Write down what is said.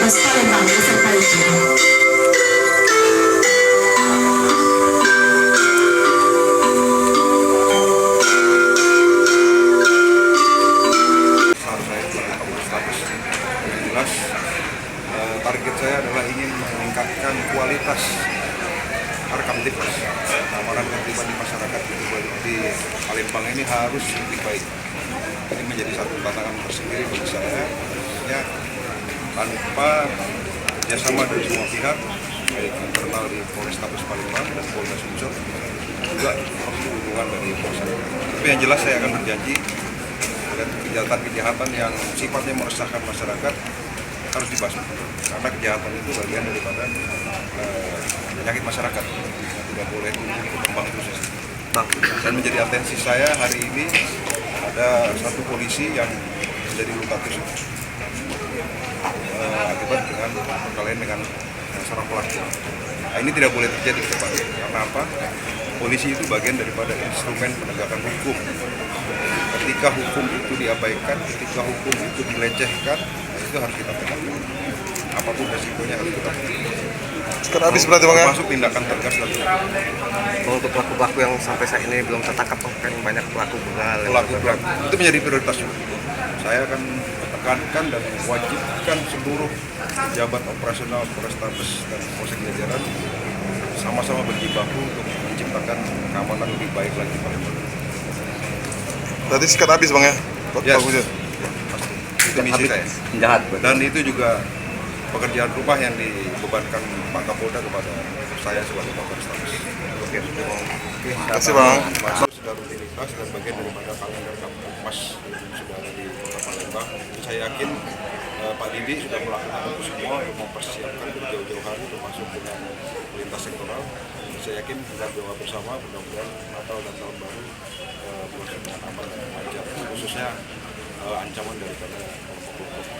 Polrestabes Palembang beserta ibu. Jelas target saya adalah ingin meningkatkan kualitas Kamtibmas, keamanan tertiban di masyarakat di Palembang ini harus lebih baik. Ini menjadi satu tantangan tersendiri bagi saya, ya, tanpa kerjasama dari semua pihak, baik internal di Polrestabes Palembang dan Polda Sumsel, juga harus dukungan dari masyarakat. Tapi yang jelas saya akan berjanji dan kejahatan-kejahatan yang sifatnya meresahkan masyarakat harus dibasmi, karena kejahatan itu bagian daripada penyakit masyarakat yang tidak boleh tumbuh berkembang terus. Dan menjadi atensi saya hari ini ada satu polisi yang menjadi luka tusuk akibat dengan perkelahian dengan seorang pelaku. Nah, ini tidak boleh terjadi ke depan. Karena apa? Polisi itu bagian daripada instrumen penegakan hukum. Ketika hukum itu diabaikan, ketika hukum itu dilecehkan, itu harus kita tegakkan. Apapun resikonya harus kita tegakkan. Sekarang habis berarti bang ya? Termasuk tindakan tegas dan Untuk pelaku-pelaku yang sampai saat ini belum tertangkap, kan banyak pelaku begal. pelaku itu menjadi prioritas juga. Saya akan tekankan dan mewajibkan seluruh pejabat operasional Polrestabes dan Polsek jajaran sama-sama berjibaku untuk menciptakan keamanan lebih baik lagi pada Palembang. Berarti sikat habis bang ya? Yes. Itu misi saya. Jahat. Dan itu juga pekerjaan rumah yang dibebankan Pak Kapolda kepada saya sebagai Kapolrestabes. Oke, Terima kasih bang. Masuk sudah rutinitas dan bagian daripada kalender Kamtibmas sudah ada di Kota Palembang. Saya yakin Pak Didi sudah melakukan itu semua untuk mempersiapkan jauh-jauh hari termasuk dengan lintas sektoral. Saya yakin kita doa bersama mudah-mudahan Natal dan Tahun Baru berlangsung dengan aman dan lancar, khususnya ancaman daripada kelompok-kelompok